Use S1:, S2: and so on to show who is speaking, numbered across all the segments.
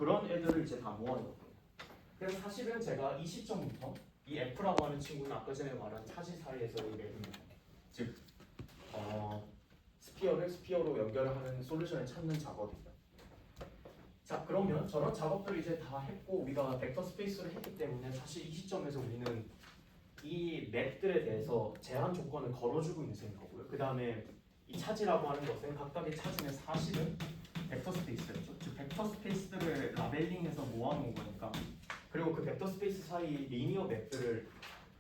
S1: 그런 애들을 이제 다 모아놓은 거예요. 그래서 사실은 제가 이 시점부터 이 F라고 하는 친구는 아까 전에 말한 차지 사이에서의 맵입니다. 즉 스피어로 연결하는 솔루션을 찾는 작업입니다. 자, 그러면 저런 작업들을 이제 다 했고 우리가 벡터 스페이스를 했기 때문에 사실 이 시점에서 우리는 이 맵들에 대해서 제한 조건을 걸어주고 있는 셈인 거고요. 그 다음에 이 차지라고 하는 것은 각각의 차지는 사실은 벡터 스페이스였죠. 즉 벡터 스페이스들을 라벨링해서 모아놓은 거니까, 그리고 그 벡터 스페이스 사이 리니어 맵들을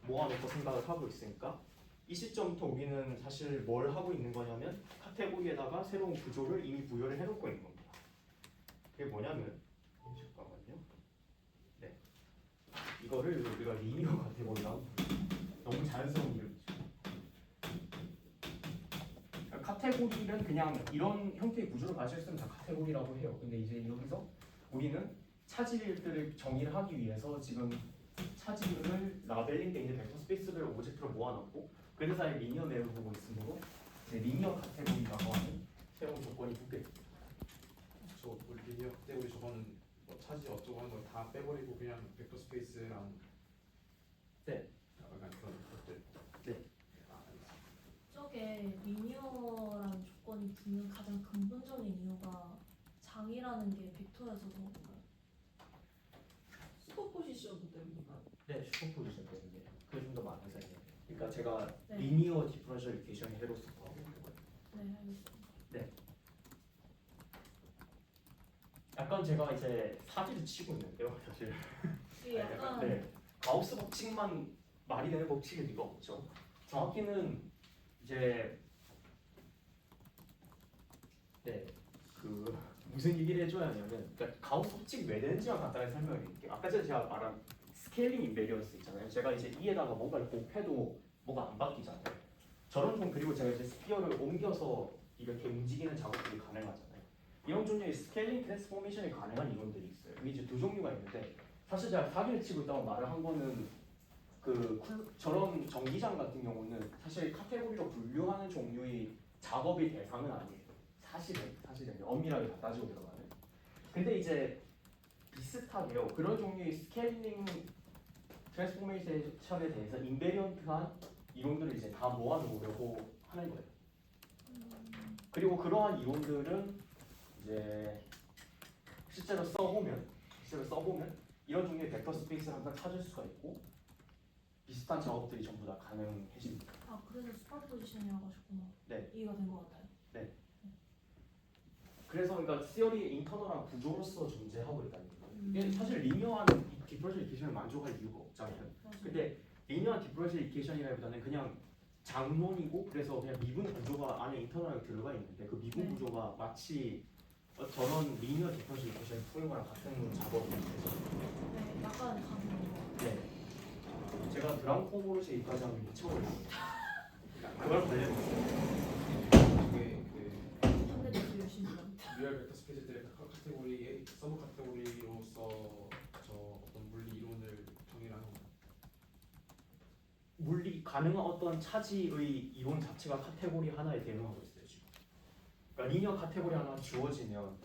S1: 모아놓고 생각을 하고 있으니까 이 시점부터 우리는 사실 뭘 하고 있는 거냐면 카테고리에다가 새로운 구조를 이미 부여를 해놓고 있는 겁니다. 그게 뭐냐면 잠깐만요. 네, 이거를 우리가 리니어 카테고리라고, 너무 자연스러운 이름이죠. 카테고리는 그냥 이런 형태의 구조를 가지고 다 카테고리라고 해요. 근데 이제 여기서 우리는 차지들을 정의를 하기 위해서 지금 차지를 라벨링돼 있는 벡터 스페이스를 오브젝트로 모아놓고 그 사이에 리니어 맵을 보고 있으므로 이제 리니어 카테고리라고 하는 새로운 조건이 붙게 됩니다.
S2: 저 우리 리니어 카테고리 저거는 뭐 차지 어쩌고 하는 걸 다 빼버리고 그냥 벡터 스페이스랑
S1: 네.
S2: 약간 그런 것들.
S1: 네.
S3: 저게 리니어라는 조건이 붙는 가장 근본적인 이유가 장이라는 게 벡터여서 그런 건가요?
S4: 슈퍼포지션 때문인가?
S1: 네, 슈퍼포지션 때문에 그게 좀 더 많은 사이에요. 그러니까 제가
S3: 네.
S1: 리니어 디퍼런셜 이퀘이션 해로서 하고 있는 거예요.
S3: 네, 알겠습니다.
S1: 약간 제가 이제 사기를 치고 있는데요, 사실.
S3: 이게 약간
S1: 네, 가우스 법칙만 말이 되는 법칙일 리가 없죠. 정확히는 이제 그 무슨 얘기를 해줘야 하냐면, 그러니까 가우스 법칙이 왜 되는지만 간단하게 설명해 드릴게요. 아까 전에 제가 말한 스케일링 인베리언스 있잖아요. 제가 이제 이에다가 뭔가를 곱해도 뭐가 안 바뀌잖아요. 저런 좀, 그리고 제가 이제 스피어를 옮겨서 이렇게 움직이는 작업들이 가능하잖아요. 이런 종류의 스케일링 트랜스포메이션이 가능한 이론들이 있어요. 이게 이제 두 종류가 있는데, 사실 제가 사기를 치고 있다고 말을 한 거는 저런 전기장 같은 경우는 사실 카테고리로 분류하는 종류의 작업의 대상은 아니에요. 사실은 엄밀하게 다 따지고 들어가는. 근데 이제 비슷하게요. 그런 종류의 스케일링 트랜스포메이션에 대해서 인베리언트한 이론들을 이제 다 모아놓으려고 하는 거예요. 그리고 그러한 이론들은 이제 실제로 써보면 이런 종류의 벡터 스페이스를 항상 찾을 수가 있고 비슷한 작업들이 전부 다 가능해집니다.
S3: 아 그래서 슈퍼포지션이라고 하셨구나.
S1: 네.
S3: 이해가 된 것 같아요.
S1: 그래서 그러니까 시어리의 인터널한 구조로서 존재하고 있다는 거예요. 이게 사실 리니어한 디퍼런셜 이퀘이션을 만족할 이유가 없잖아요.
S3: 맞아요.
S1: 근데 리니어한 디퍼런셜 이퀘이션이라기보다는 그냥 장론이고, 그래서 그냥 미분 구조가 안에 인터널하게 들어가 있는데 그 미분
S3: 네.
S1: 구조가 마치 저런 리니어 디퍼런셜 이퀘이션을 푸는 거랑 같은 작업이 돼서.
S3: 네, 약간 가는 거.
S1: 네. 제가 드랑코모르시 여기까지 하면 미쳐버려요. 그걸 관련해서.
S2: 이게 그
S3: 현대에서 열심히 합니다.
S2: 리얼 벡터 스페이스들의 각 카테고리의 서브 카테고리로서 저 어떤 물리 이론을 정의하는 건가요?
S1: 물리 가능한 어떤 차지의 이론 자체가 카테고리 하나에 대응하고 있어요 지금. 그러니까 리니어 카테고리 하나 주어지면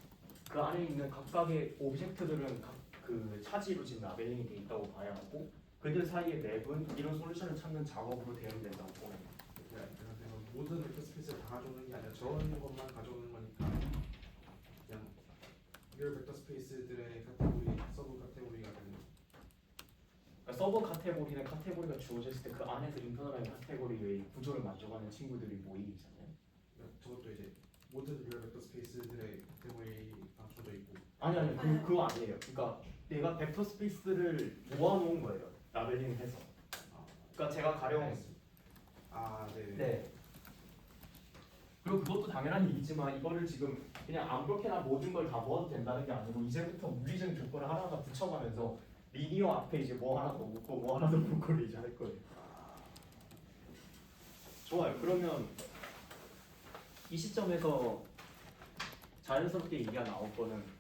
S1: 그 안에 있는 각각의 오브젝트들은 각 그 차지로 지금 라벨링이 돼 있다고 봐야 하고, 그들 사이의 맵은 이런 솔루션을 찾는 작업으로 대응된다고 보는 거예요.
S2: 그래서 모든 벡터 스페이스를 다 가져오는 게 아니라 저런 것만 가져오는 거니까 그냥 리얼 벡터 스페이스들의 카테고리, 서브 카테고리가 되는 거죠.
S1: 그러니까 서버 카테고리는 카테고리가 주어졌을 때 그 안에서 인터널한 카테고리의 구조를 만족하는 친구들이 모임이잖아요.
S2: 그러니까 저것도 이제 모든 리얼 벡터 스페이스들의 카테고리가 주어져 있고.
S1: 아니 그거 아니에요. 그러니까 내가 벡터 스페이스들을 모아놓은 거예요. 라벨링을 해서. 그러니까 제가 가령 네. 그리고 그것도 당연한 얘기지만 이거를 지금 그냥 아무렇게나 모든 걸 다 모아도 된다는 게 아니고 이제부터 물리적인 조건을 하나하나 붙여가면서 리니어 앞에 이제 뭐 하나 더 묶고 뭐 하나 더 묶고를 이제 할 거예요. 좋아요. 그러면 이 시점에서 자연스럽게 얘기가 나올 거는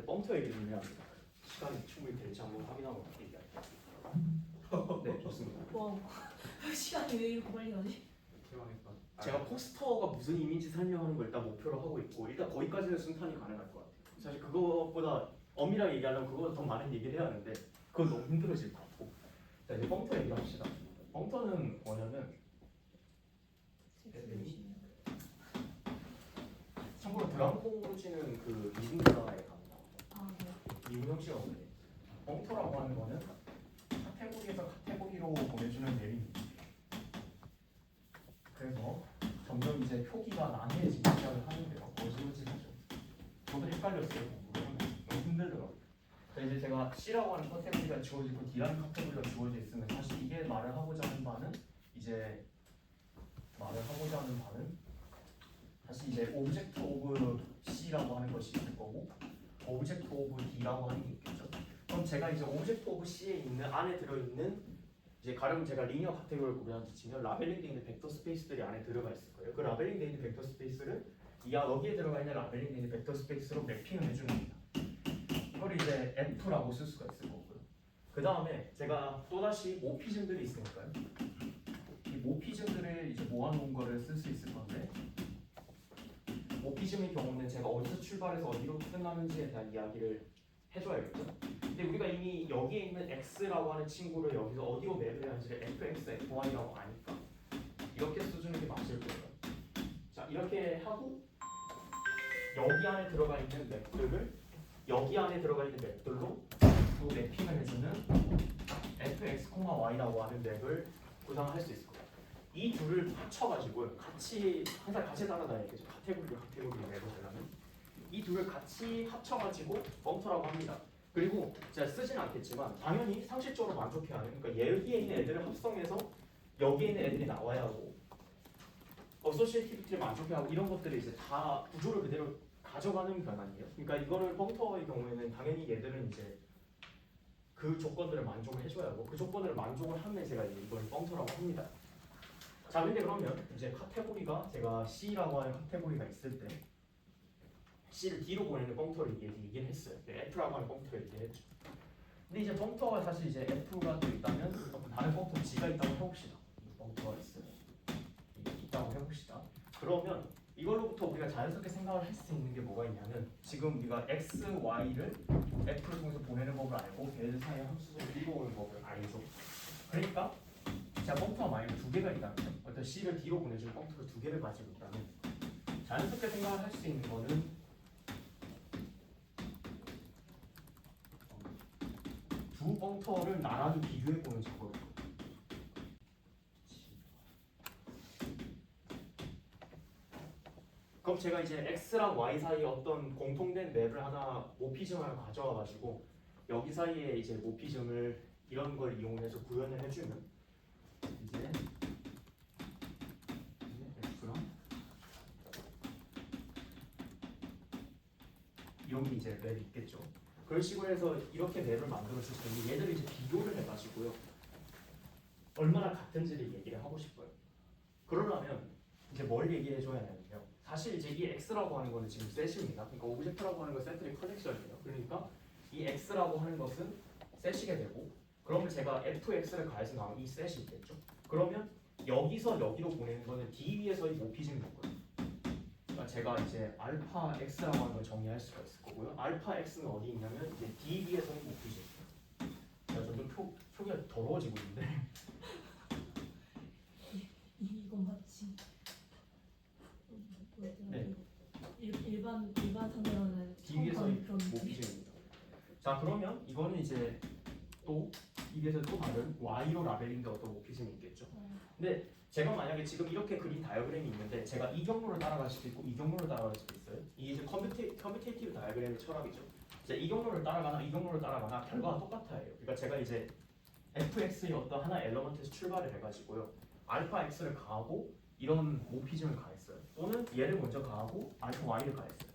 S1: 뻥터 얘기를 좀 해야 합니다. 시간이 충분히 될지 한번 확인하고 얘기할게요. 네, 좋습니다.
S3: 와 시간이 왜 이렇게 빨리 가지?
S2: 대박이다.
S1: 제가 포스터가 무슨 이미지 설명하는 걸 일단 목표로 하고 있고 일단 거기까지는 순탄히 가능할 것 같아요. 사실 그것보다 엄밀하게 얘기하려면 그거보다 더 많은 얘기를 해야 하는데 그건 너무 힘들어질 것 같고. 자 이제 펑터 얘기합시다. 펑터는 뭐냐면 참고로 드랑코지는 그 이중대라에 갑니다.
S3: 아, 네.
S1: 이우영 씨가 오늘 펑터라고 하는 거는 카테고리에서 카테고리로 보내주는 맵입니다. 그래서 점점 이제 표기가 난해해지기 시작을 하는데요. 어지러지하죠. 저도 헷갈렸어요. 공부를 하면 너무 힘들더라고요. 그래서 이제 제가 C라고 하는 카테고리가 주어지고 D라는 카테고리가 주어져 있으면 사실 이게 말을 하고자 하는 바는 사실 이제 오브젝트 오브 C라고 하는 것이 있을 거고 오브젝트 오브 D라고 하는 게 있겠죠. 그럼 제가 이제 오브젝트 오브 C에 있는 안에 들어있는 이제 가령 제가 리니어 카테고리를 구분한다 치면 라벨링 되어 있는 벡터 스페이스들이 안에 들어가 있을 거예요. 그 라벨링 되어 있는 벡터 스페이스를 여기에 들어가 있는 라벨링 되어 있는 벡터 스페이스로 매핑을 해주는 겁니다. 이걸 이제 F라고 쓸 수가 있을 거고요. 그 다음에 제가 또다시 모피즘들이 있으니까요. 이 모피즘들을 이제 모아놓은 거를 쓸 수 있을 건데 모피즘의 경우는 제가 어디서 출발해서 어디로 끝나는지에 대한 이야기를 해줘야겠죠. 근데 우리가 이미 여기에 있는 x라고 하는 친구를 여기서 어디로 맵을 해야 하는지를 fx, fy라고 아니까 이렇게 써주는 게 맞을 거예요. 자 이렇게 하고 여기 안에 들어가 있는 맵들을 여기 안에 들어가 있는 맵들로 또 매핑을 해주는 fx, y라고 하는 맵을 구상할 수 있을 거예요. 이 둘을 합쳐가지고 항상 같이 따라다니겠죠. 카테고리 맵을 하려면 이 둘을 같이 합쳐가지고 펑터라고 합니다. 그리고 제가 쓰진 않겠지만 당연히 상식적으로 만족해야 하는 그러니까 여기에 있는 애들을 합성해서 여기에 있는 애들이 나와야 하고 어소시에이티비티를 만족해야 하고 이런 것들을 이제 다 구조를 그대로 가져가는 변환이에요. 그러니까 이거를 펑터의 경우에는 당연히 얘들은 이제 그 조건들을 만족을 해줘야 하고 그 조건을 만족을 하면 제가 이걸 펑터라고 합니다. 자 근데 그러면 이제 카테고리가 제가 C라고 하는 카테고리가 있을 때 C를 D로 보내는 펑터를 얘기를 했어요. F라고 하는 펑터를 얘기했죠. 근데 이제 펑터가 사실 이제 F가 또 있다면 다른 펑터 G가 있다고 해봅시다. 이 펑터가 있다고 해봅시다. 그러면 이걸로부터 우리가 자연스럽게 생각을 할 수 있는 게 뭐가 있냐면 지금 우리가 X, Y를 F를 통해서 보내는 법을 알고 걔들 사이의 함수를 읽어오는 법을 알죠. 그러니까 제가 펑터가 만약에 두 개가 있다면 어떤 C를 D로 보내주는 펑터를 두 개를 가지고 있다면 자연스럽게 생각을 할 수 있는 거는 두 펑터를 나란히 비교해보는 작업이에요. 그럼 제가 이제 X랑 Y 사이에 어떤 공통된 맵을 하나 모피즘을 가져와가지고 여기 사이에 이제 모피즘을 이런 걸 이용해서 구현을 해주면 이제 F랑 이런 게 이제 맵이 있겠죠. 그런 식으로 해서 이렇게 맵을 만들어줄 수 있는데 얘들을 이제 비교를 해가지고요 얼마나 같은지를 얘기를 하고 싶어요. 그러려면 이제 뭘 얘기해줘야 하냐면요. 사실 이제 이 x라고 하는 거는 지금 셋입니다. 그러니까 오브젝트라고 하는 건 셋들의 컬렉션이에요. 그러니까 이 x라고 하는 것은 셋이게 되고 그러면 제가 fx를 가해서 나온 이 셋이 있겠죠. 그러면 여기서 여기로 보내는 거는 d 위에서의 모피즘인 거예요. 그러니까 제가 이제 알파 x라고 하는 걸 정의할 수가 있을 거고요. 알파 x는 어디 있냐면 이제 d 위에서의 모피즘. 제가 점점 표기가 더러워지고 있는데
S3: 이건 맞지?
S1: 네.
S3: 일반 상대로는
S1: d 위에서의
S3: 그런
S1: 모피즘입니다. 자 그러면 이거는 이제 또 입에서 또 다른 y로 라벨링된 어떤 모피즘이 있겠죠. 근데 제가 만약에 지금 이렇게 그린 다이어그램이 있는데 제가 이 경로를 따라갈 수도 있고 이 경로를 따라갈 수도 있어요. 이게 이제 커뮤테이티브 다이어그램의 철학이죠. 제가 이 경로를 따라가나 이 경로를 따라가나 결과가 똑같아요. 그러니까 제가 이제 fx의 어떤 하나의 엘러먼트에서 출발을 해가지고요. 알파 x를 가하고 이런 모피즘을 가했어요. 또는 얘를 먼저 가하고 알파 y를 가했어요.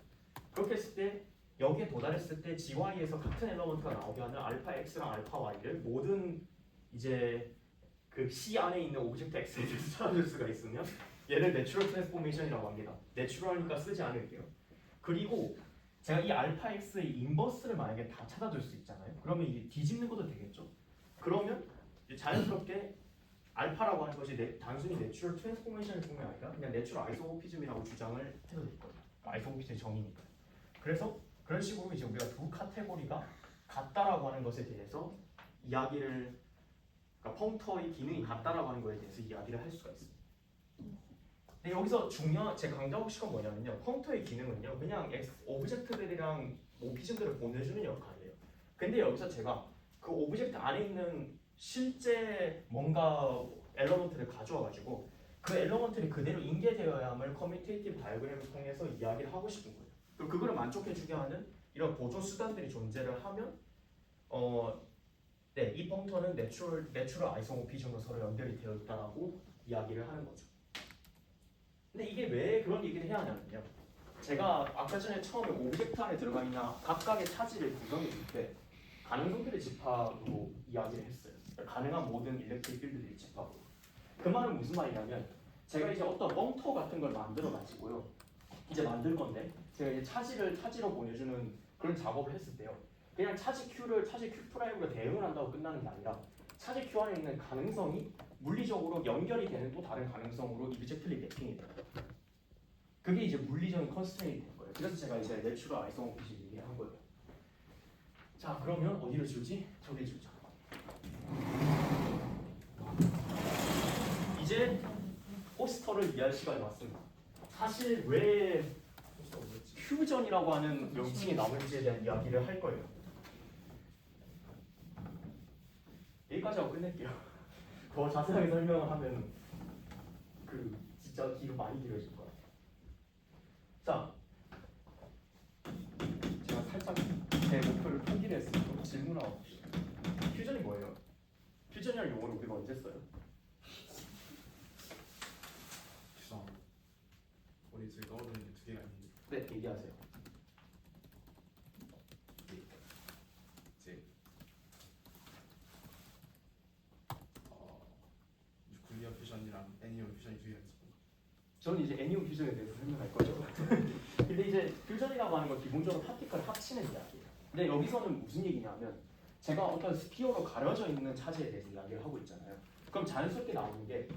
S1: 그렇게 했을 때 여기에 도달했을 때 GY에서 같은 엘러먼트가 나오게 하는 알파 x랑 알파 y를 모든 이제 그 C 안에 있는 오브젝트 X에 대해서 찾아줄 수가 있으면 얘를 내추럴 트랜스포메이션이라고 합니다. 내추럴하니까 쓰지 않을게요. 그리고 제가 이 알파 X의 인버스를 만약에 다 찾아줄 수 있잖아요. 그러면 이게 뒤집는 것도 되겠죠. 그러면 이제 자연스럽게 알파라고 하는 것이 단순히 내추럴 트랜스포메이션일 뿐만 아니라 그냥 내추럴 아이소모피즘이라고 주장을 해도 될 거예요. 아이소모피즘의 정의니까. 그래서 그런 식으로 이제 우리가 두 카테고리가 같다라고 하는 것에 대해서 이야기를, 그러니까 펑터의 기능이 같다라고 하는 것에 대해서 이야기를 할 수가 있습니다. 근데 여기서 제가 강조하고 싶은 건 뭐냐면요, 펑터의 기능은요 그냥 오브젝트들이랑 모피즘들을 보내주는 역할이에요. 근데 여기서 제가 그 오브젝트 안에 있는 실제 뭔가 엘러먼트를 가져와가지고 그 엘러먼트를 그대로 인계되어야 함을 커뮤니테이티브 다이어그램을 통해서 이야기를 하고 싶은 거예요. 그리고 그거를 만족해주게 하는 이런 보조 수단들이 존재를 하면 네, 이 펑터는 내추럴 아이소모피즘으로 서로 연결이 되어 있다라고 이야기를 하는 거죠. 근데 이게 왜 그런 얘기를 해야 하냐면요, 제가 아까 전에 처음에 오브젝트 안에 들어가 있는 각각의 차지를 구성해 줄 때 가능성들의 집합으로 이야기를 했어요. 가능한 모든 일렉트릭 필드들의 집합으로. 그 말은 무슨 말이냐면 제가 이제 어떤 펑터 같은 걸 만들어 가지고요, 이제 만들 건데 제가 이제 차지를 차지로 보내주는 그런 작업을 했을 때요, 그냥 차지 Q를 차지 Q 프라임으로 대응을 한다고 끝나는 게 아니라 차지 Q 안에 있는 가능성이 물리적으로 연결이 되는 또 다른 가능성으로 이브젝트리 매핑이 돼요. 그게 이제 물리적인 컨스트레인이 되는 거예요. 그래서 제가 이제 내추럴 아이소모피즘 얘기를 한 거예요. 자, 그러면 어디를 주지? 저기 주자. 이제 포스터를 이해할 시간이 왔습니다. 사실 왜 퓨전이라고 하는 명칭이 나오는지에 대한 이야기를 할 거예요. 여기까지 하고 끝낼게요. 더 자세하게 설명을 하면 진짜 많이 길어질 것 같아요. 자, 제가 살짝 제 목표를 포기를 했으니까 질문하고 봅시다. 퓨전이 뭐예요? 퓨전이라는 용어를 우리가 언제 써요?
S2: 죄송합니다. 머릿속에 떠오르는 게 두 개가 있는데
S1: 네, 얘기하세요.
S2: 이제 유클리어 퓨전이랑 애니온 퓨전이 두 개가 있었고,
S1: 저는 이제 애니온 퓨전에 대해서 설명할 거죠. 근데 이제 퓨전이라고 하는 건 기본적으로 파티클을 합치는 이야기예요. 근데 여기서는 무슨 얘기냐면 제가 어떤 스피어로 가려져 있는 차지에 대해서 이야기를 하고 있잖아요. 그럼 자연스럽게 나오는 게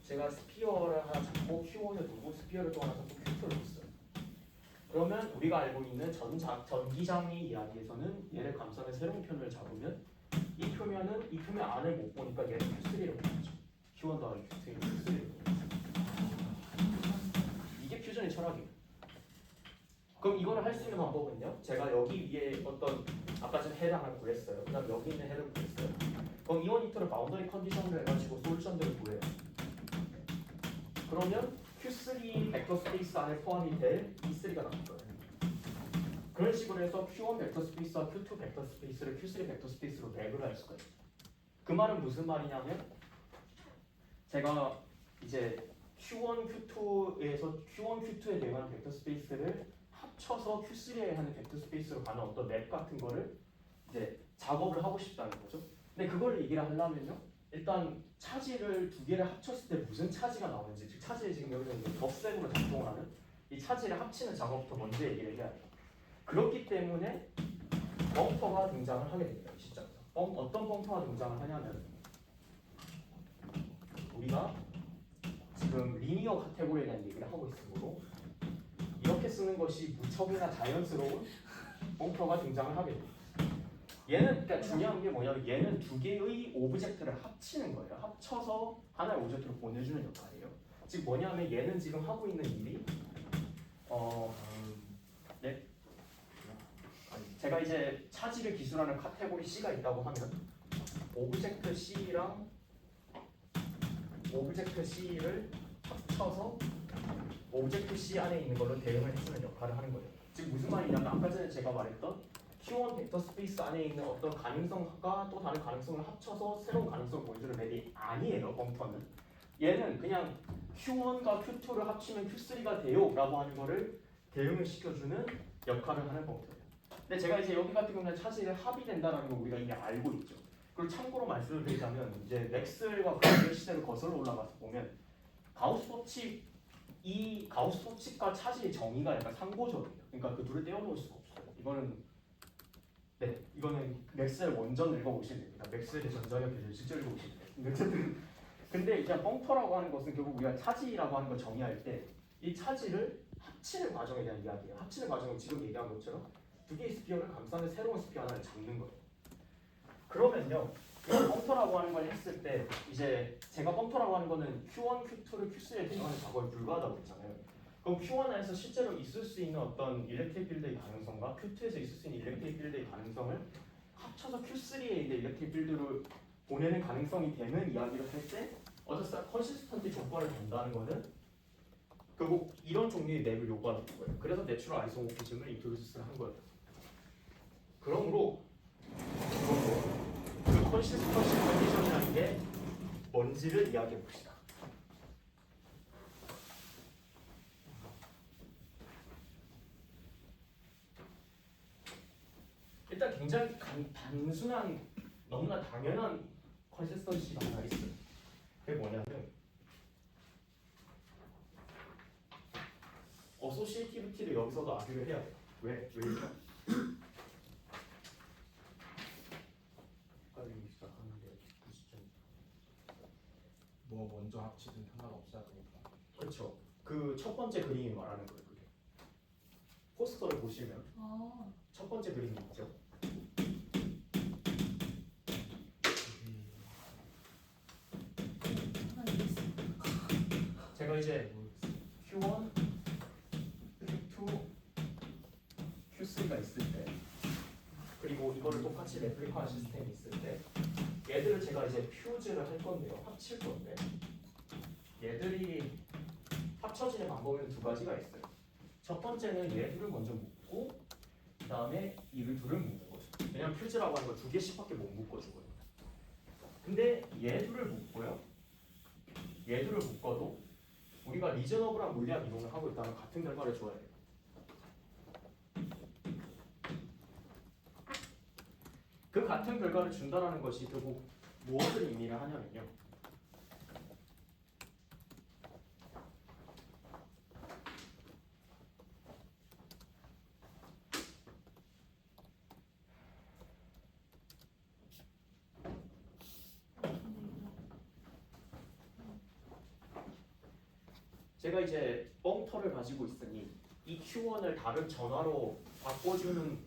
S1: 제가 스피어를 하나 잡고 Q1을 두고 스피어를 또 하나 잡고 Q2를 뒀어요. 그러면 우리가 알고 있는 전기장의 이야기에서는 얘를 감싸는 새로운 표면을 잡으면 이 표면 안을 못 보니까 얘를 Q3로 보내죠. Q1 더하기 Q2를 Q3로 보내죠. 이게 퓨전의 철학이에요. 그럼 이거를 할 수 있는 방법은요, 제가 여기 위에 어떤 아까 전에 헤드 하나 구했어요. 그 다음 여기 있는 헤드를 구했어요. 그럼 이원이터를 바운더리 컨디션을 해가지고 솔루션들을 구해요. 그러면 Q3 벡터 스페이스 안에 포함이 될 E3가 나올 거예요. 그런 식으로 해서 Q1 벡터 스페이스와 Q2 벡터 스페이스를 Q3 벡터 스페이스로 맵을 할 수가 있어요. 그 말은 무슨 말이냐면 제가 이제 Q1, Q2에서 Q1, Q2에 대응하는 벡터 스페이스를 합쳐서 Q3에 하는 벡터 스페이스로 가는 어떤 맵 같은 거를 이제 작업을 하고 싶다는 거죠. 근데 그걸 얘기를 하려면요, 일단 차지를 두 개를 합쳤을 때 무슨 차지가 나오는지, 즉 차지를 지금 여기서 이제 덧셈으로 작동을 하는 이 차지를 합치는 작업부터 먼저 얘기를 해야 돼요. 그렇기 때문에 벙퍼가 등장을 하게 됩니다. 이 시점에서 어떤 벙퍼가 등장을 하냐면 우리가 지금 리니어 카테고리에 대한 얘기를 하고 있으므로 이렇게 쓰는 것이 무척이나 자연스러운 벙퍼가 등장을 하게 됩니다. 얘는 그러니까 중요한 게 뭐냐면 얘는 두 개의 오브젝트를 합치는 거예요. 합쳐서 하나의 오브젝트로 보내주는 역할이에요. 즉 뭐냐면 얘는 지금 하고 있는 일이 네? 제가 이제 차지를 기술하는 카테고리 C가 있다고 하면 오브젝트 C랑 오브젝트 C를 합쳐서 오브젝트 C 안에 있는 걸로 대응을 해주는 역할을 하는 거예요. 즉 무슨 말이냐면 아까 전에 제가 말했던 Q1 벡터 스페이스 안에 있는 어떤 가능성과 또 다른 가능성을 합쳐서 새로운 가능성을 보여주는 맵이 아니에요. 벙터는 얘는 그냥 Q1과 Q2를 합치면 Q3가 돼요 라고 하는 거를 대응을 시켜주는 역할을 하는 벙터예요. 근데 제가 이제 여기 같은 경우는 차지를 합의된다는 걸 우리가 이미 알고 있죠. 그리고 참고로 말씀을 드리자면 이제 맥스웰과 그의 시대를 거슬러 올라가서 보면 가우스 법칙, 이 가우스 법칙과 차지의 정의가 약간 상고적이에요. 그러니까 그 둘을 떼어놓을 수가 없어요. 이거는 맥스웰 원전 읽어보시면 됩니다. 맥스웰의 전자력 기술 직접 읽어보시면 됩니다. 어쨌든 근데 이제 펑터라고 하는 것은 결국 우리가 차지라고 하는 걸 정의할 때 이 차지를 합치는 과정에 대한 이야기예요. 합치는 과정은 지금 얘기한 것처럼 두 개의 스피어를 감싸는 새로운 스피어 하나를 잡는 거예요. 그러면요, 이 펑터라고 하는 걸 했을 때 이제 제가 펑터라고 하는 거는 Q1, Q2를 Q3에 대응하는 작업에 불과하다고 했잖아요. 그럼 Q1 안에서 실제로 있을 수 있는 어떤 일렉트릭 필드의 가능성과 Q2에서 있을 수 있는 일렉트릭 필드의 가능성을 합쳐서 Q3에 있는 일렉트릭 필드를 보내는 가능성이 되는 이야기를 할 때 어쨌든 컨시스턴트 조건을 단다는 거는 결국 이런 종류의 맵을 요구하는 거예요. 그래서 내추럴 아이소모피즘을 인트로듀스를 한 거예요. 그러므로 그 컨시스턴시 컨디션이라는 게 뭔지를 이야기해 봅시다. 일단 굉장히 단순한 너무나 당연한 컨시스턴시가 하나 있어요. 그게 뭐냐면 어소시에이티비티를 여기서도 아뷰를 해야 돼요. 왜일까?
S2: 뭐 먼저 합치든 상관없어야 되니까.
S1: 그렇죠. 그 첫 번째 그림이 말하는 거예요. 그게. 포스터를 보시면
S3: 아,
S1: 첫 번째 그림이 있죠.
S3: 하나 있어.
S1: 제가 이제 Q1, Q2, Q3가 있을 때 그리고 이거를 똑같이 레플리카 시스템이 있을 때 얘들을 제가 이제 퓨즈를 할 건데요. 합칠 건데 얘들이 합쳐지는 방법에는 두 가지가 있어요. 첫 번째는 얘들을 먼저 묶고 그 다음에 이를 둘을 묶는 거죠. 왜냐면 퓨즈라고 하는 거 두 개씩밖에 못 묶어주거든요. 근데 얘들을 묶고요. 얘들을 묶어도 우리가 리저너블한 물리학 이론을 하고 있다면 같은 결과를 줘야 돼요. 그 같은 결과를 준다는 것이 결국 무엇을 의미를 하냐면요. 제가 이제 뻥터를 가지고 있으니 이 Q1을 다른 전화로 바꿔주는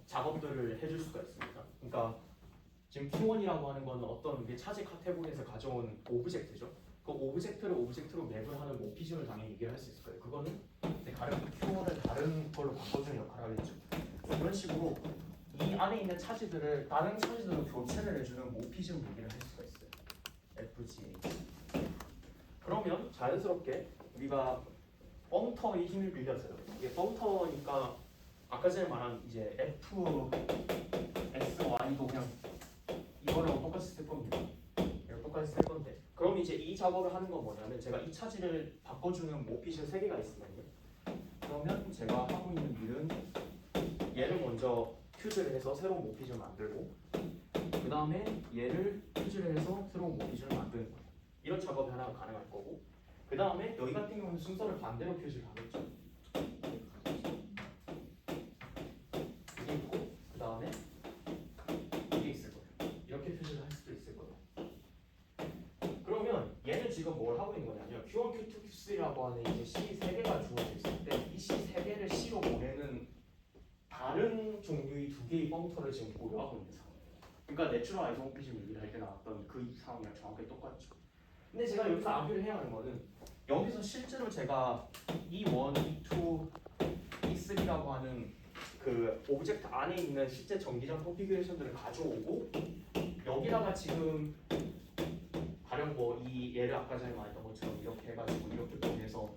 S1: 작업들을 해줄 수가 있습니다. 그러니까 지금 Q1이라고 하는 거는 어떤 게 차지 카테고리에서 가져온 오브젝트죠. 그 오브젝트를 오브젝트로 맵을 하는 모피즘을 당연히 얘기를 할 수 있을 거예요. 그거는 다른 Q1을 다른 걸로 바꿔주는 역할을 하겠죠. 그런 식으로 이 안에 있는 차지들을 다른 차지들로 교체를 해주는 모피즘 얘기를 할 수가 있어요. FGH. 그러면 자연스럽게 우리가 펑터의 힘을 빌려서요. 이게 펑터니까 아까 전에 말한 이제 F, S, Y도 그냥 이거랑 똑같이 쓸 겁니다. 이거 똑같이 쓸 건데. 그럼 이제 이 작업을 하는 건 뭐냐면 제가 이 차지를 바꿔주는 모피즘 3개가 있으면요. 그러면 제가 하고 있는 일은 얘를 먼저 퓨즈를 해서 새로운 모피즘을 만들고 그 다음에 얘를 퓨즈를 해서 새로운 모피즘을 만드는 거예요. 이런 작업이 하나가 가능할 거고 그 다음에 여기 같은 경우는 순서를 반대로 퓨즈를 하겠죠. 이게 있고 그 다음에 이게 있을 거예요. 이렇게 퓨즈를 할 수도 있을 거예요. 그러면 얘는 지금 뭘 하고 있는 거냐면 Q1, Q2, Q3라고 하는 이제 C 3개가 주어져 있을 때 이 C 3개를 C로 보내는 다른 종류의 두 개의 펑터를 지금 보유하고 있는 상황이에요. 그러니까 내추럴 아이소모피즘 얘기를 할 때 나왔던 그 상황이랑 정확히 똑같죠. 근데 제가 여기서 아뷰를 해야 하는 거는 여기서 실제로 제가 E1, E2, E3라고 하는 그 오브젝트 안에 있는 실제 전기장 컨피규레이션들을 가져오고 여기다가 지금 가령 뭐 이 얘를 아까 전에 말했던 것처럼 이렇게 해가지고 이렇게 보내서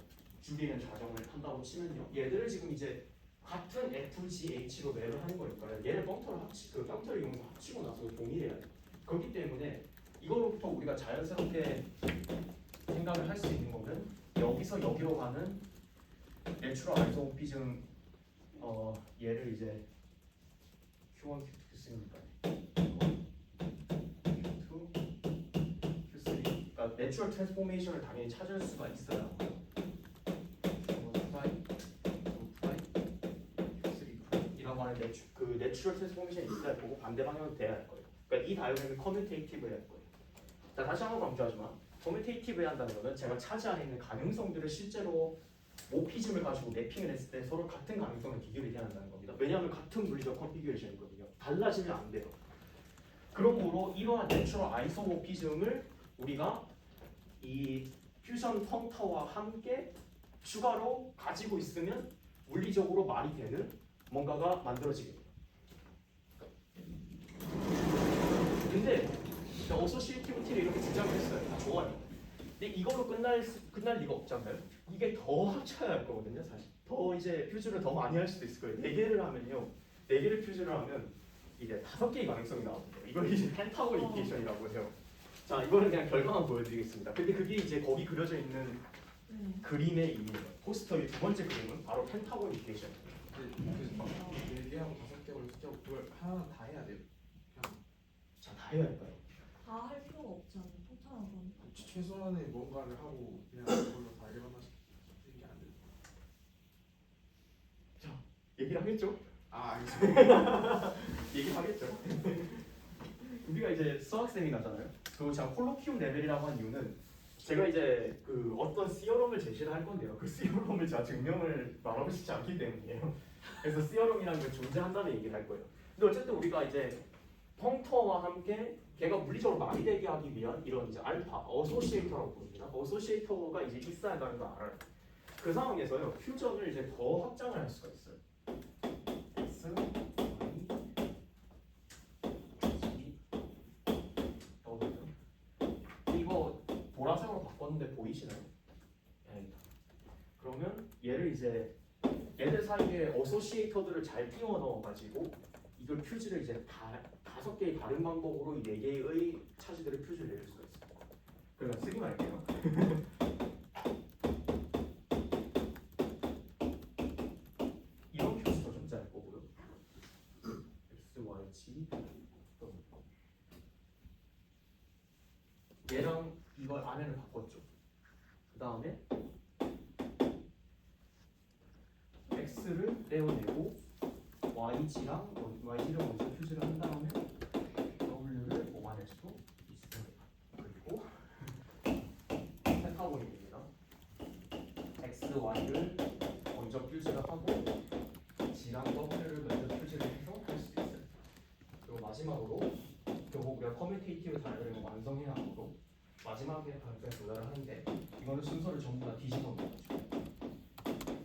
S1: 줄이는 과정을 한다고 치면요. 얘들을 지금 이제 같은 FGH로 맵을 하는 거니까요. 얘를 펑터를 이용해서 합치고 나서 동일해야 돼요. 그렇기 때문에 이거로부터 우리가 자연스럽게 생각을 할 수 있는 거는 여기서 여기로 가는 내추럴 아이소모피즘 얘를 이제 Q1, Q2, Q3니까 Q2, Q3 그러니까 내추럴 트랜스포메이션을 당연히 찾을 수가 있어야 하고요. 이라고 하는 내추럴 트랜스포메이션이 있어야 보고 반대 방향으로 돼야 할 거예요. 그러니까 이 다이어그램이 커뮤테이티브해야 할 거예요. 자 다시 한번 강조하지만 커뮤테이티브에 한다는 거는 제가 차지 안에 있는 가능성들을 실제로 모피즘을 가지고 매핑을 했을 때 서로 같은 가능성을 비교를 해야 한다는 겁니다. 왜냐하면 같은 물리적 컨피규레이션이거든요. 달라지면 안 돼요. 그러므로 이러한 내추럴 아이소모피즘을 우리가 이 퓨전 펑터와 함께 추가로 가지고 있으면 물리적으로 말이 되는 뭔가가 만들어지게 돼요. 근데 어소시에이티비티를 이렇게 주장을 했어요. 다 좋아요. 근데 이걸로 끝날 리가 없잖아요. 이게 더 합쳐야 할 거거든요, 사실. 더 이제 퓨즈를 더 많이 할 수도 있을 거예요. 4개를 하면요. 4개를 퓨즈를 하면 이제 5개의 가능성이 나옵니다. 이걸 이제 펜타곤 이케이션이라고 해요. 자, 이거는 그냥 결과만 보여드리겠습니다. 근데 그게 이제 거기 그려져 있는
S3: 네.
S1: 그림의 의미예요. 포스터의 두 번째 그림은 바로 펜타곤 이케이션이에요.
S2: 근데 4개하고 5개하고 6개하고 그걸 하나는 다 해야 돼요. 그냥
S1: 자, 다 해야 할까요?
S3: 다 할 필요가 없지 않나요? 통찰한 건.
S2: 최소한의 뭔가를 하고 그냥 그걸로 다 일반화시키는 게 안 돼요.
S1: 자, 얘기를 하겠죠?
S2: 아 알겠습니다.
S1: 얘기하겠죠. 우리가 이제 수학 세미나잖아요. 그리고 제가 콜로키움 레벨이라고 한 이유는 제가 이제 그 어떤 시어럼을 제시를 할 건데요. 그 시어럼을 제가 증명을 말하고 싶지 않기 때문이에요. 그래서 시어럼이라는 게 존재한다는 얘기를 할 거예요. 근데 어쨌든 우리가 이제 펑터와 함께 걔가 물리적으로 말이 되게 하기 위한 이런 이제 알파, 어소시에이터라고 부릅니다. 어소시에이터가 이제 있어야 한다는 걸 알아요. 그 상황에서요, 퓨전을 이제 더 확장을 할 수가 있어요. X, Y, Z. 이거 보라색으로 바꿨는데 보이시나요? 네. 그러면 얘를 이제 얘들 사이에 어소시에이터들을 잘 끼워 넣어가지고 이걸 퓨즈를 이제 5개의 다른 방법으로 이 4개의 차지들을 퓨즈를 내릴 수가 있어요. 그러면 쓰기 말게요. 이런 퓨즈도 좀 짤 거고요. X, Y, Z. 얘랑 이걸 안에는 바꿨죠. 그 다음에 X를 떼어내고 YG랑 YG를 먼저 퓨즈를 한 다음에 W를 뽑아낼 수도 있습니다. 그리고 펜타곤입니다. X, Y를 먼저 퓨즈를 하고 G랑 W를 먼저 퓨즈를 해서 할 수도 있어요. 그리고 마지막으로 결국 우리가 커뮤테이티브 다이어그램을 완성해야 하므로 마지막에 발표에 도달을 하는데 이거는 순서를 전부 다 뒤집어 놓은 거죠.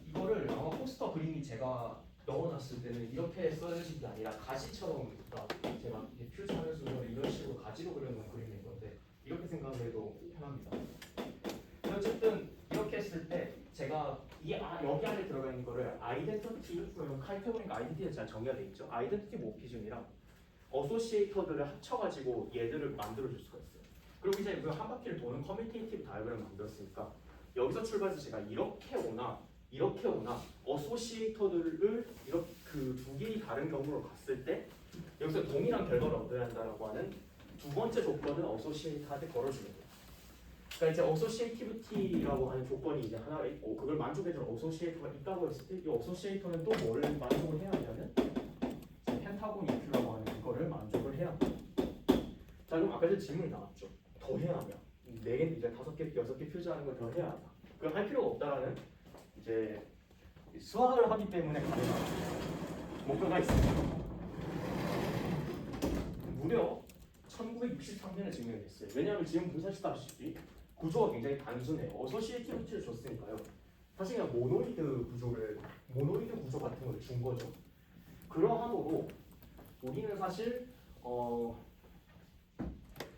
S1: 이거를 아마 포스터 그림이 제가 넣어놨을 때는 이렇게 써진 게 아니라 가지처럼 그러니까 제가 이렇게 퓨즈하는 순서를 이런 식으로 가지로 그려놓은 그림인 건데 이렇게 생각해도 편합니다. 근데 어쨌든 이렇게 했을 때 제가 여기 안에 들어가 있는 거를 아이덴티티, 카테고리 아이덴티티가 잘 정의가 돼 있죠. 아이덴티티 모피즘이랑 어소시에이터들을 합쳐가지고 얘들을 만들어줄 수가 있어요. 그리고 이제 그 한 바퀴를 도는 커뮤테이티브 다이어그램을 만들었으니까 여기서 출발해서 제가 이렇게 오나 어소시에이터들을 이렇게 그 2개의 다른 경우로 갔을 때 여기서 동일한 결과를 얻어야 한다라고 하는 두 번째 조건은 어소시에이터한테 걸어주는 거예요. 그러니까 이제 어소시에이티비티라고 하는 조건이 이제 하나 있고 그걸 만족해주는 어소시에이터가 있다고 했을 때 이 어소시에이터는 또 뭘 만족을 해야 하냐면 펜타곤 EQ라고 하는 그거를 만족을 해야 합니다. 자 그럼 아까 전에 질문이 나왔죠. 더 해야 하냐? 4개 이제 5개, 6개 퓨즈하는 걸 더 해야 하냐? 그건 할 필요가 없다라는 이제 수학을 하기 때문에 가능한 목표가 있습니다. 무려 1963년에 증명됐어요. 왜냐하면 지금 보시다시피 구조가 굉장히 단순해요. 어소시에이티비티를 줬으니까요. 사실 그냥 모노이드 구조 같은 걸 준 거죠. 그러함으로 우리는 사실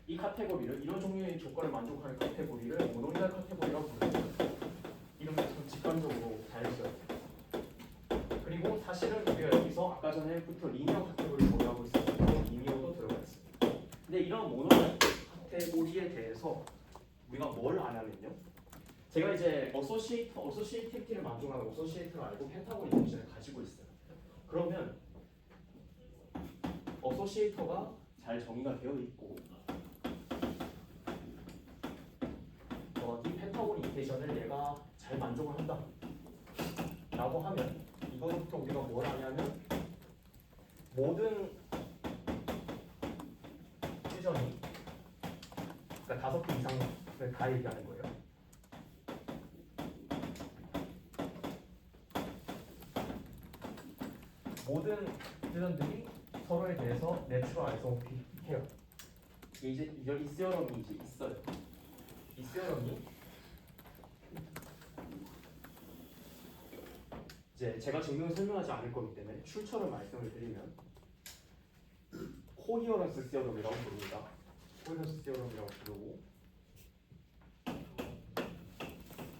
S1: 이 카테고리를 이런 종류의 조건을 만족하는 카테고리를 모노이드 카테고리라고 부르죠. 이런 게 참 직관적으로 잘 써요. 그리고 사실은 우리가 여기서 아까 전에부터 리니어 카테고리를 보유하고 있었고 리니어도 들어가 있습니다. 근데 이런 모노이드 카테고리에 대해서 우리가 뭘 아냐면요. 제가 이제 어소시에이티비티를 만족하는 어소시에이터를 알고 펜타곤 이케이션을 가지고 있어요. 그러면 어소시에이터가 잘 정의가 되어 있고 이 펜타곤 이케이션을 얘가 잘 만족을 한다 라고 하면 이거부터 우리가 뭘 하냐면 모든 퓨전이 그러니까 5개 이상 다 얘기하는 거예요. 모든 퓨전들이 서로에 대해서 내추럴 아이소모픽해요. 이제 이 시어럼이 이제 있어요. 이 시어럼이 이제 제가 증명을 설명하지 않을 거기 때문에 출처를 말씀을 드리면 코히어런스 시어럼이라고 부릅니다. 코히어런스 시어럼이라고 부르고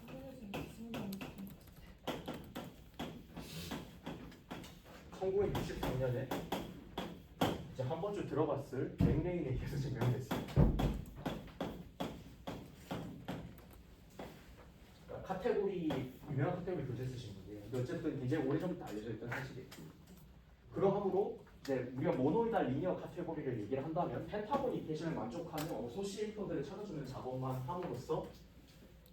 S3: 무슨 말인지
S1: 1963년에 이제 한 번쯤 들어봤을 맥레인에 의해서 증명됐어요. 그러니까 카테고리 유명한 카테고리 교재 쓰신 분이에요. 근데 어쨌든 이제 오래전부터 알려져 있던 사실이에요. 그러함으로 이제 우리가 모노이달 리니어 카테고리를 얘기를 한다면 펜타곤 이퀘이션을 만족하는 어소시에이터들을 찾아주는 작업만 함으로써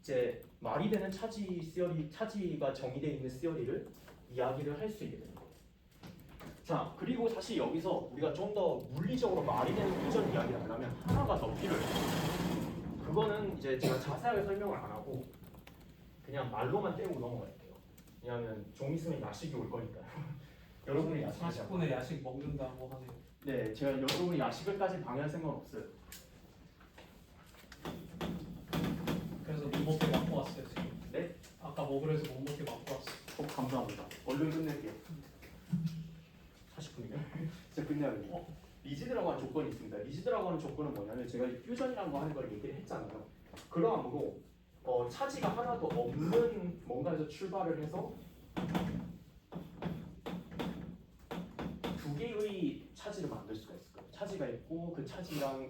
S1: 이제 말이 되는 차지가 정의되어 있는 시어리를 이야기를 할 수 있게 됩니다. 자, 그리고 사실 여기서 우리가 좀 더 물리적으로 말이 되는 퓨전 이야기를 하려면 하나가 더 필요해요. 그거는 이제 제가 자세하게 설명을 안 하고 그냥 말로만 떼고 넘어갈게요. 왜냐하면 좀 있으면 야식이 올 거니까요. 여러분이 야식
S4: 40분에 야식 먹는다고 하네요.
S1: 네, 제가 여러분이 야식을까지 방해할 생각은 없어요.
S4: 그래서 못 먹게 맞고 왔어요 지금.
S1: 네?
S4: 아까 먹으려 해서 못 먹게 맞고 왔어요.
S1: 감사합니다. 얼른 끝낼게요. 40분이요? 진짜 끝내야겠네요. 리지드라고 하는 조건이 있습니다. 리지드라고 하는 조건은 뭐냐면 제가 퓨전이라고 하는 걸 얘기를 했잖아요. 그러함으로 차지가 하나도 없는 뭔가에서 출발을 해서 두 개의 차지를 만들 수가 있을 거예요. 차지가 있고 그 차지랑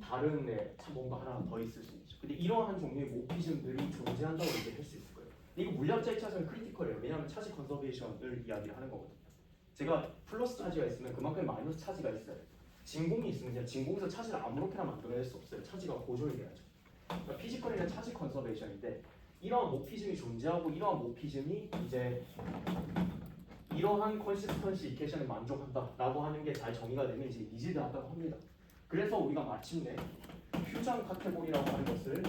S1: 다른 뭔가 하나 더 있을 수 있죠. 근데 이러한 종류의 모피즘들이 존재한다고 얘기할 수 있을 거예요. 근데 이거 물리학자 입장에서는 크리티컬이에요. 왜냐하면 차지 컨서베이션을 이야기를 하는 거거든요. 제가 플러스 차지가 있으면 그만큼 마이너스 차지가 있어요. 진공이 있으면 그냥 진공에서 차지를 아무렇게나 만들어낼 수 없어요. 차지가 고조이 돼야죠. 그러니까 피지컬이나 차지 컨서베이션인데 이러한 모피즘이 존재하고 이러한 모피즘이 이제 이러한 컨시스턴시 이퀘이션을 만족한다라고 하는 게 잘 정의가 되면 이제 리지드하다고 합니다. 그래서 우리가 마침내 퓨전 카테고리라고 하는 것을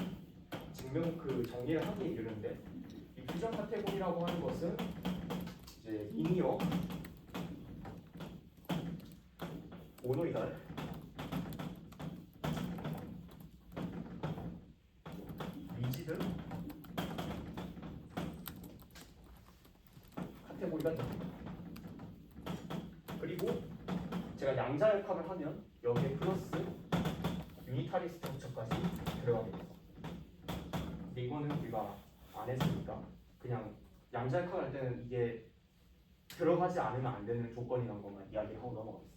S1: 정리를 하기에 이르는데 이 퓨전 카테고리라고 하는 것은 이제 리니어, 모노이달, 리지드 카테고리가 됩니다. 그리고 제가 양자역학을 하면 여기에 플러스 유니타리 스트럭처까지 들어가게 됩니다. 근데 이거는 우리가 안 했으니까 그냥 양자역학을 할 때는 이게 들어가지 않으면 안 되는 조건이라는 것만 이야기하고 넘어가겠습니다.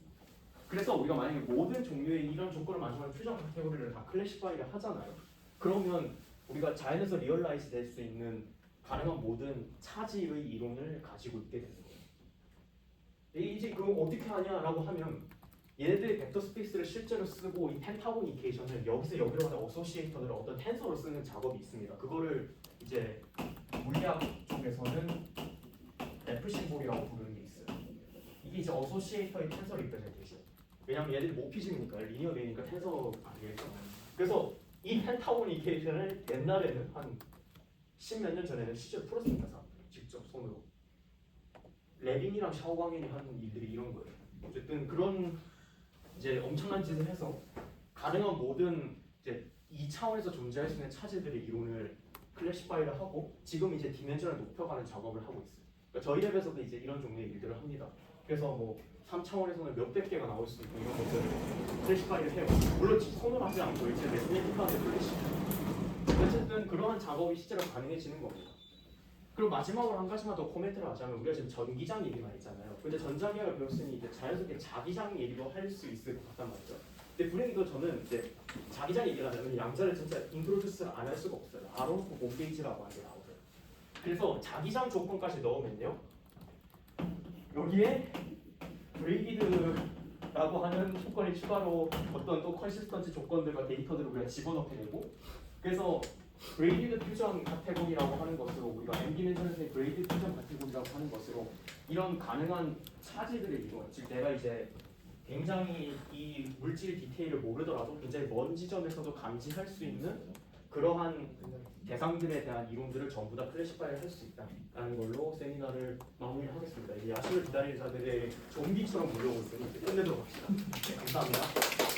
S1: 그래서 우리가 만약에 모든 종류의 이런 조건을 만족하는 퓨전 카테고리를 다 클래시파이를 하잖아요. 그러면 우리가 자연에서 리얼라이즈 될 수 있는 가능한 모든 차지의 이론을 가지고 있게 되는 거예요. 이제 그럼 어떻게 하냐라고 하면 얘네들이 벡터 스페이스를 실제로 쓰고 이 펜타곤 이퀘이션을 여기서 여기로 가는 어소시에이터들을 어떤 텐서로 쓰는 작업이 있습니다. 그거를 이제 물리학 쪽에서는 F 심볼이라고 부르는 게 있어요. 이게 이제 어소시에이터의 텐서 리프레젠테이션. 왜냐면 얘들이 모피즘이니까 리니어 베이니까 텐서 아니겠죠. 그래서 이 펜타곤 이퀘이션을 옛날에는 한 10몇 년 전에는 실제로 풀었습니다. 사람들이 직접 손으로. 레빈이랑 샤오광현이 하는 일들이 이런 거예요. 어쨌든 그런 이제 엄청난 짓을 해서 가능한 모든 이제 이 차원에서 존재할 수 있는 차지들의 이론을 클래시파이를 하고 지금 이제 디멘전을 높여가는 작업을 하고 있어요. 그러니까 저희 랩에서도 이제 이런 종류의 일들을 합니다. 그래서 뭐 3차원에서는 몇백 개가 나올 수 있고 이런 것들을 클래시파이를 해요. 물론 손으로 하지 않고 이제 매스매틱하게 클래시파이. 어쨌든 그러한 작업이 실제로 가능해지는 겁니다. 그리고 마지막으로 한 가지만 더 코멘트를 하자면 우리가 지금 전기장 얘기만 했잖아요. 근데 전자기학을 배웠으니 이제 자연스럽게 자기장 얘기도 할 수 있을 것 같단 말이죠. 근데 불행히도 저는 이제 자기장 얘기를 하려면 양자를 진짜 인트로듀스를 안 할 수가 없어요. 아론프 곰페이지라고 하는 게 나오고요. 그래서 자기장 조건까지 넣으면요. 여기에 브레이기드라고 하는 조건이 추가로 어떤 또 컨시스턴시 조건들과 데이터들을 우리가 집어넣게 되고 그래서 브레이디드 퓨전 카테고리라고 하는 것으로 우리가 엠디멘션에서의 브레이디드 퓨전 카테고리라고 하는 것으로 이런 가능한 차지들의 이론, 즉 내가 이제 굉장히 이 물질 디테일을 모르더라도 굉장히 먼 지점에서도 감지할 수 있는 그러한 대상들에 대한 이론들을 전부 다 클래시파이 할 수 있다라는 걸로 세미나를 마무리하겠습니다. 이제 야식을 기다리는 자들의 좀비처럼 몰려오고 있으니 이제 끝내도록 합시다. 감사합니다.